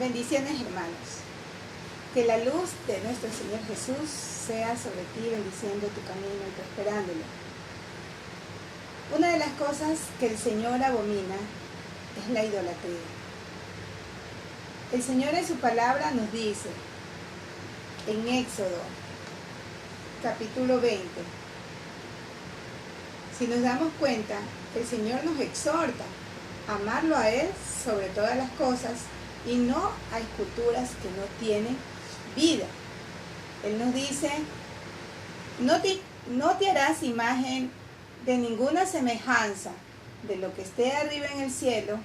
Bendiciones, hermanos. Que la luz de nuestro Señor Jesús sea sobre ti, bendiciendo tu camino y prosperándolo. Una de las cosas que el Señor abomina es la idolatría. El Señor en su palabra nos dice, en Éxodo, capítulo 20, si nos damos cuenta, el Señor nos exhorta a amarlo a Él sobre todas las cosas y no a esculturas que no tienen vida. Él nos dice, no te harás imagen de ninguna semejanza de lo que esté arriba en el cielo,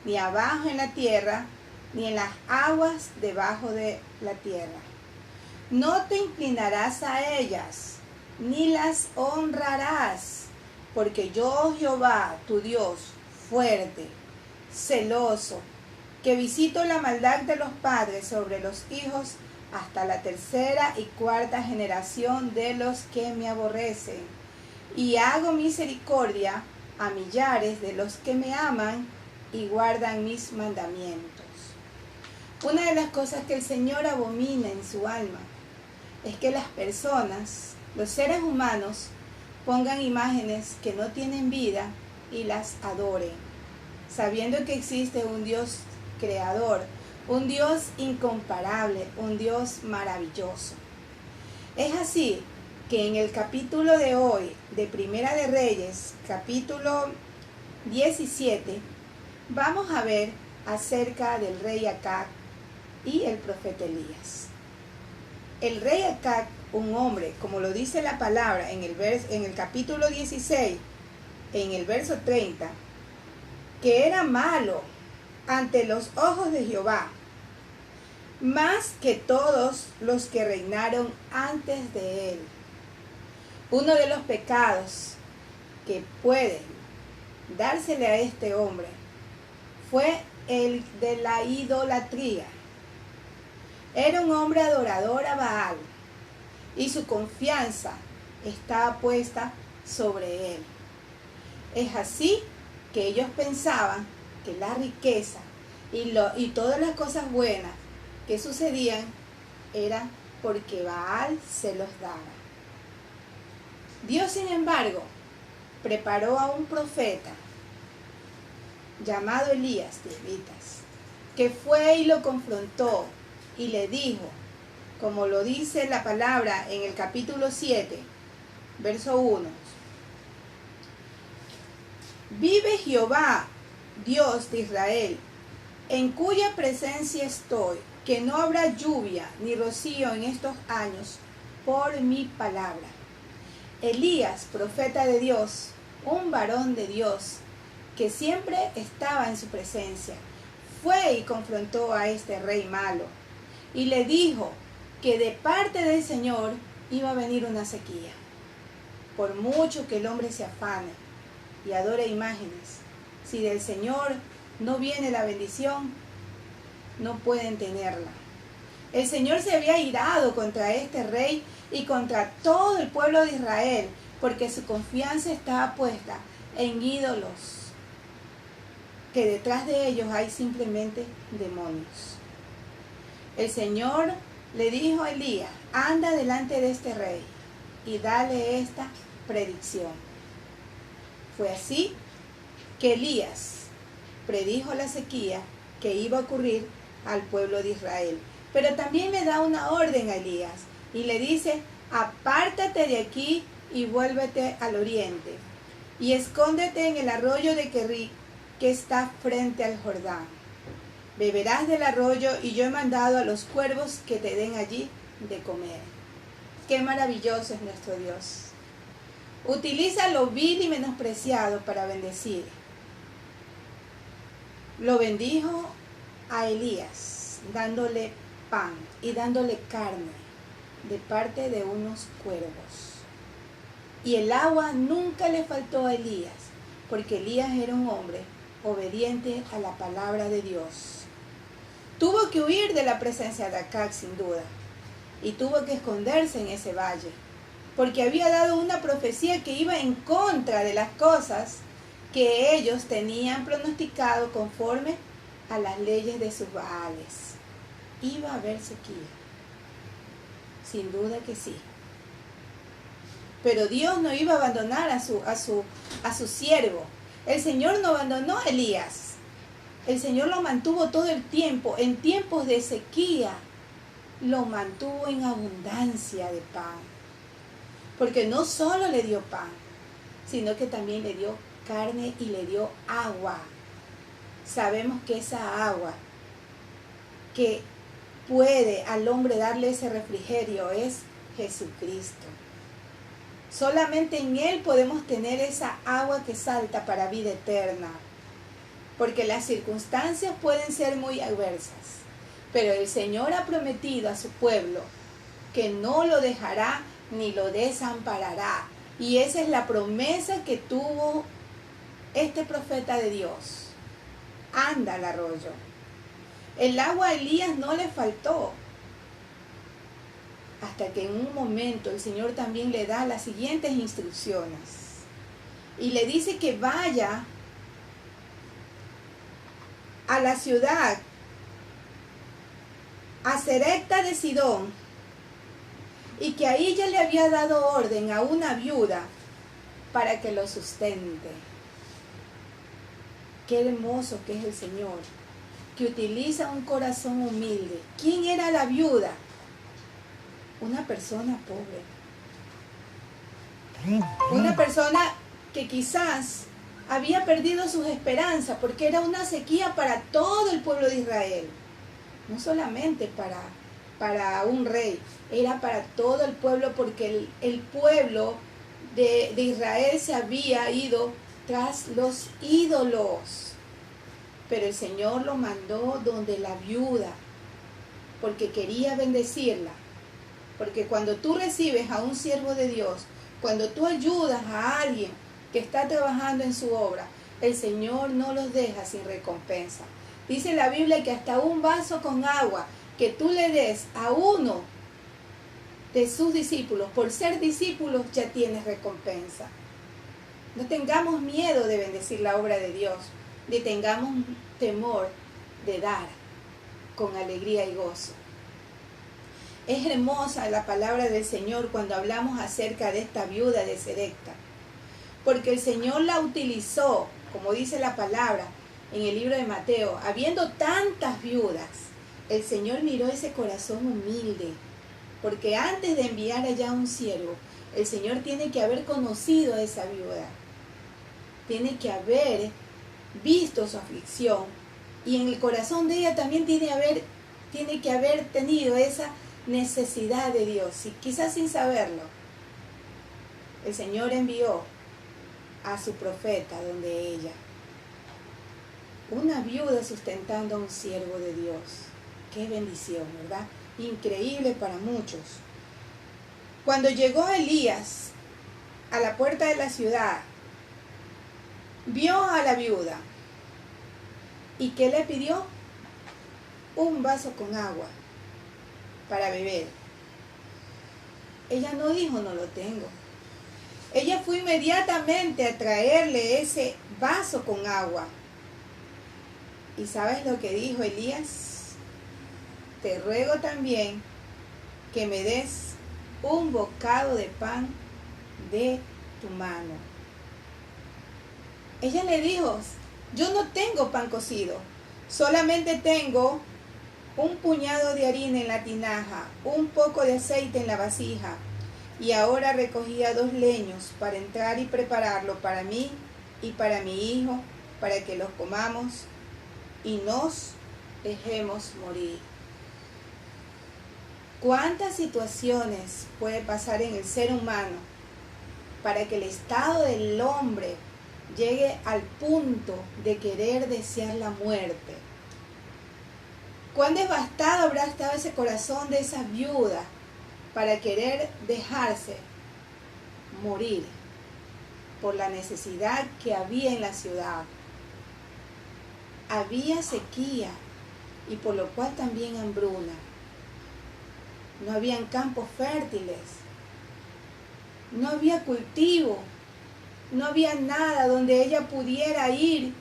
ni abajo en la tierra, ni en las aguas debajo de la tierra. No te inclinarás a ellas, ni las honrarás, porque yo, Jehová, tu Dios, fuerte, celoso, que visito la maldad de los padres sobre los hijos hasta la tercera y cuarta generación de los que me aborrecen, y hago misericordia a millares de los que me aman y guardan mis mandamientos. Una de las cosas que el Señor abomina en su alma es que las personas, los seres humanos, pongan imágenes que no tienen vida y las adoren, sabiendo que existe un Dios creador, un Dios incomparable, un Dios maravilloso. Es así que en el capítulo de hoy de Primera de Reyes, capítulo 17, vamos a ver acerca del rey Acab y el profeta Elías. El rey Acab, un hombre, como lo dice la palabra en el capítulo 16, en el verso 30, que era malo ante los ojos de Jehová, más que todos los que reinaron antes de él. Uno de los pecados que puede dársele a este hombre fue el de la idolatría. Era un hombre adorador a Baal y su confianza estaba puesta sobre él. Es así que ellos pensaban que la riqueza y todas las cosas buenas que sucedían era porque Baal se los daba. Dios, sin embargo, preparó a un profeta llamado Elías, que fue y lo confrontó y le dijo, como lo dice la palabra en el capítulo 7, verso 1, vive Jehová, Dios de Israel, en cuya presencia estoy, que no habrá lluvia ni rocío en estos años por mi palabra. Elías, profeta de Dios, un varón de Dios, que siempre estaba en su presencia, fue y confrontó a este rey malo, y le dijo que de parte del Señor iba a venir una sequía. Por mucho que el hombre se afane y adore imágenes, si del Señor no viene la bendición, no pueden tenerla. El Señor se había irado contra este rey y contra todo el pueblo de Israel, porque su confianza estaba puesta en ídolos, que detrás de ellos hay simplemente demonios. El Señor le dijo a Elías, anda delante de este rey y dale esta predicción. Fue así que Elías predijo la sequía que iba a ocurrir al pueblo de Israel. Pero también le da una orden a Elías y le dice, apártate de aquí y vuélvete al oriente y escóndete en el arroyo de Querrit, que está frente al Jordán. Beberás del arroyo y yo he mandado a los cuervos que te den allí de comer. Qué maravilloso es nuestro Dios. Utiliza lo vil y menospreciado para bendecir. Lo bendijo a Elías, dándole pan y dándole carne de parte de unos cuervos. Y el agua nunca le faltó a Elías, porque Elías era un hombre obediente a la palabra de Dios. Tuvo que huir de la presencia de Acab, sin duda, y tuvo que esconderse en ese valle, porque había dado una profecía que iba en contra de las cosas que ellos tenían pronosticado conforme a las leyes de sus Baales. iba a haber sequía. Sin duda que sí. Pero Dios no iba a abandonar a su siervo. El Señor no abandonó a Elías. El Señor lo mantuvo todo el tiempo. En tiempos de sequía, lo mantuvo en abundancia de pan. Porque no solo le dio pan, sino que también le dio carne y le dio agua. Sabemos que esa agua que puede al hombre darle ese refrigerio es Jesucristo. Solamente en Él podemos tener esa agua que salta para vida eterna. Porque las circunstancias pueden ser muy adversas. Pero el Señor ha prometido a su pueblo que no lo dejará ni lo desamparará. Y esa es la promesa que tuvo este profeta de Dios. Anda al arroyo. El agua a Elías no le faltó. Hasta que en un momento el Señor también le da las siguientes instrucciones. Y le dice que vaya a la ciudad, a Sarepta de Sidón, y que ahí ya le había dado orden a una viuda para que lo sustente. Qué hermoso que es el Señor, que utiliza un corazón humilde. ¿Quién era la viuda? Una persona pobre. Una persona que quizás había perdido sus esperanzas porque era una sequía para todo el pueblo de Israel. No solamente para un rey, era para todo el pueblo porque el pueblo de Israel se había ido tras los ídolos. Pero el Señor lo mandó donde la viuda, porque quería bendecirla. Porque cuando tú recibes a un siervo de Dios, cuando tú ayudas a alguien que está trabajando en su obra, el Señor no los deja sin recompensa. Dice la Biblia que hasta un vaso con agua que tú le des a uno de sus discípulos, por ser discípulos, ya tienes recompensa. No tengamos miedo de bendecir la obra de Dios, ni tengamos temor de dar con alegría y gozo. Es hermosa la palabra del Señor cuando hablamos acerca de esta viuda de Sarepta, porque el Señor la utilizó, como dice la palabra en el libro de Mateo, habiendo tantas viudas, el Señor miró ese corazón humilde, porque antes de enviar allá un siervo, el Señor tiene que haber conocido a esa viuda, tiene que haber visto su aflicción, y en el corazón de ella también tiene que haber tenido esa necesidad de Dios, y quizás sin saberlo, el Señor envió a su profeta donde ella, una viuda sustentando a un siervo de Dios. Qué bendición, ¿verdad? Increíble para muchos. Cuando llegó Elías a la puerta de la ciudad, vio a la viuda. ¿Y qué le pidió? Un vaso con agua para beber. Ella no dijo, no lo tengo. Ella fue inmediatamente a traerle ese vaso con agua. ¿Y sabes lo que dijo Elías? Te ruego también que me des un bocado de pan de tu mano. Ella le dijo, yo no tengo pan cocido, solamente tengo un puñado de harina en la tinaja, un poco de aceite en la vasija, y ahora recogía 2 leños para entrar y prepararlo para mí y para mi hijo, para que los comamos y nos dejemos morir. ¿Cuántas situaciones puede pasar en el ser humano para que el estado del hombre llegue al punto de querer desear la muerte? ¿Cuán devastado habrá estado ese corazón de esa viuda para querer dejarse morir por la necesidad que había en la ciudad? Había sequía y por lo cual también hambruna. No habían campos fértiles, no había cultivo, no había nada donde ella pudiera ir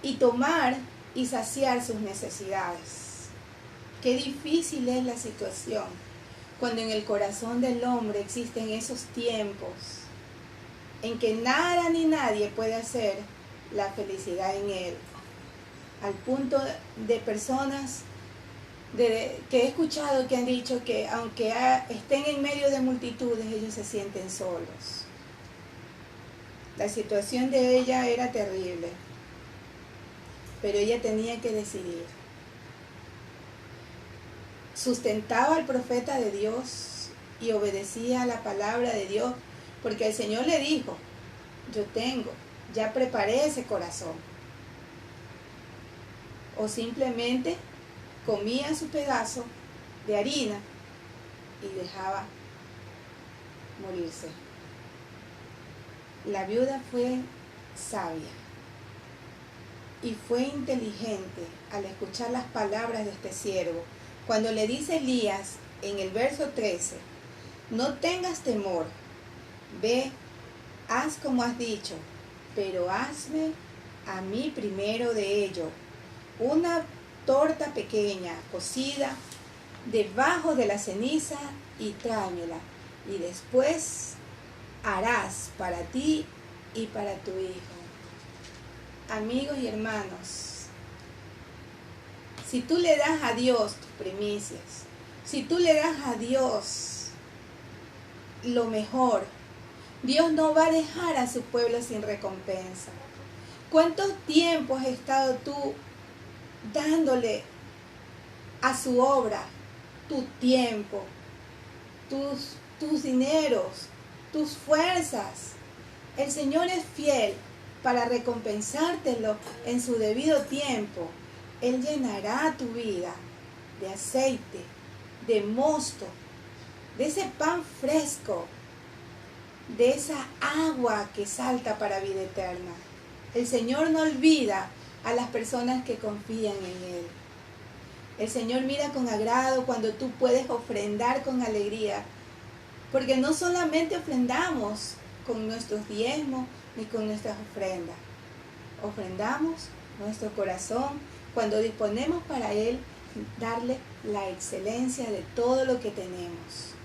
y tomar y saciar sus necesidades. Qué difícil es la situación cuando en el corazón del hombre existen esos tiempos en que nada ni nadie puede hacer la felicidad en él. Al punto de personas que he escuchado que han dicho que aunque estén en medio de multitudes, ellos se sienten solos. La situación de ella era terrible, pero ella tenía que decidir. Sustentaba al profeta de Dios y obedecía a la palabra de Dios, porque el Señor le dijo, ya preparé ese corazón. O simplemente comía su pedazo de harina y dejaba morirse. La viuda fue sabia y fue inteligente al escuchar las palabras de este siervo. Cuando le dice Elías en el verso 13, no tengas temor, ve, haz como has dicho, pero hazme a mí primero de ello una torta pequeña, cocida, debajo de la ceniza y tráemela, y después harás para ti y para tu hijo. Amigos y hermanos, si tú le das a Dios tus primicias, si tú le das a Dios lo mejor, Dios no va a dejar a su pueblo sin recompensa. ¿Cuánto tiempo has estado tú dándole a su obra tu tiempo, tus dineros, tus fuerzas? El Señor es fiel para recompensártelo en su debido tiempo. Él llenará tu vida de aceite, de mosto, de ese pan fresco, de esa agua que salta para vida eterna. El Señor no olvida a las personas que confían en Él. El Señor mira con agrado cuando tú puedes ofrendar con alegría, porque no solamente ofrendamos con nuestros diezmos ni con nuestras ofrendas, ofrendamos nuestro corazón cuando disponemos para Él darle la excelencia de todo lo que tenemos.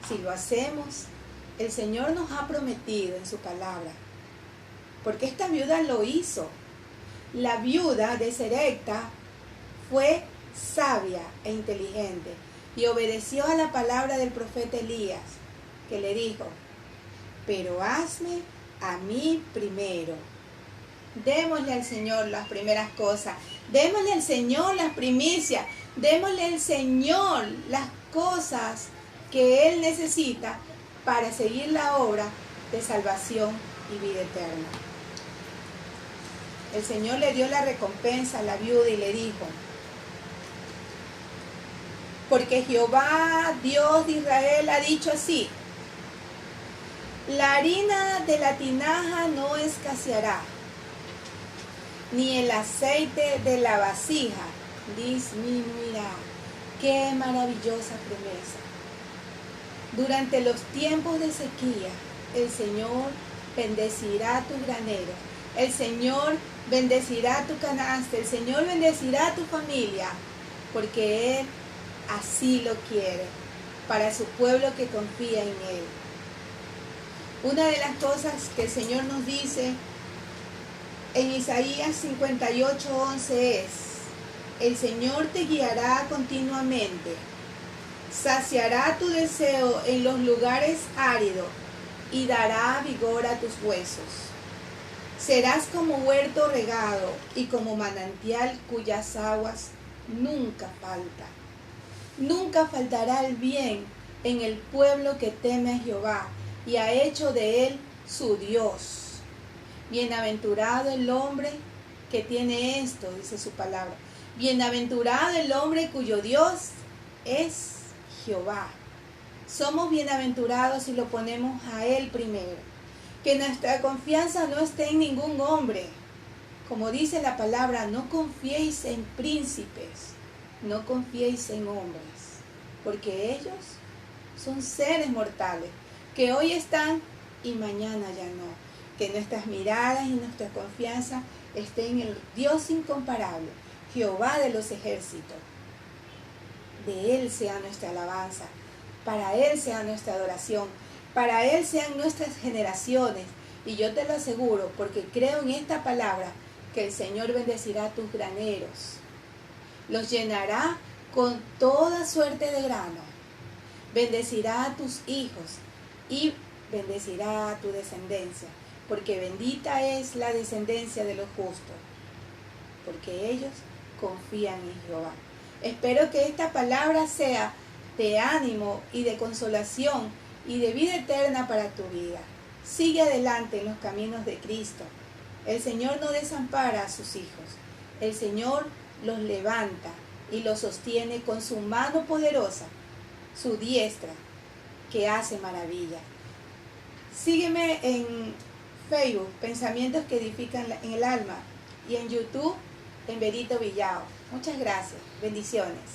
Si lo hacemos, el Señor nos ha prometido en su palabra, porque esta viuda lo hizo. La viuda de Sarepta fue sabia e inteligente y obedeció a la palabra del profeta Elías, que le dijo, pero hazme a mí primero. Démosle al Señor las primeras cosas, démosle al Señor las primicias, démosle al Señor las cosas que Él necesita para seguir la obra de salvación y vida eterna. El Señor le dio la recompensa a la viuda y le dijo, porque Jehová, Dios de Israel, ha dicho así, la harina de la tinaja no escaseará, ni el aceite de la vasija disminuirá. ¡Qué maravillosa promesa! Durante los tiempos de sequía, el Señor bendecirá tu granero, el Señor bendecirá tu canasta, el Señor bendecirá tu familia, porque Él así lo quiere, para su pueblo que confía en Él. Una de las cosas que el Señor nos dice en Isaías 58:11 es, el Señor te guiará continuamente, saciará tu deseo en los lugares áridos y dará vigor a tus huesos. Serás como huerto regado y como manantial cuyas aguas nunca faltan. Nunca faltará el bien en el pueblo que teme a Jehová y ha hecho de él su Dios. Bienaventurado el hombre que tiene esto, dice su palabra. Bienaventurado el hombre cuyo Dios es Jehová. Somos bienaventurados si lo ponemos a Él primero. Que nuestra confianza no esté en ningún hombre. Como dice la palabra, no confiéis en príncipes, no confiéis en hombres, porque ellos son seres mortales, que hoy están y mañana ya no. Que nuestras miradas y nuestra confianza estén en el Dios incomparable, Jehová de los ejércitos. de Él sea nuestra alabanza, para Él sea nuestra adoración, para Él sean nuestras generaciones. Y yo te lo aseguro, porque creo en esta palabra, que el Señor bendecirá tus graneros, los llenará con toda suerte de grano, bendecirá a tus hijos y bendecirá a tu descendencia, porque bendita es la descendencia de los justos, porque ellos confían en Jehová. Espero que esta palabra sea de ánimo y de consolación y de vida eterna para tu vida. Sigue adelante en los caminos de Cristo. El Señor no desampara a sus hijos. El Señor los levanta y los sostiene con su mano poderosa, su diestra, que hace maravilla. Sígueme en Facebook, Pensamientos que Edifican en el Alma, y en YouTube, en Berito Villao. Muchas gracias. Bendiciones.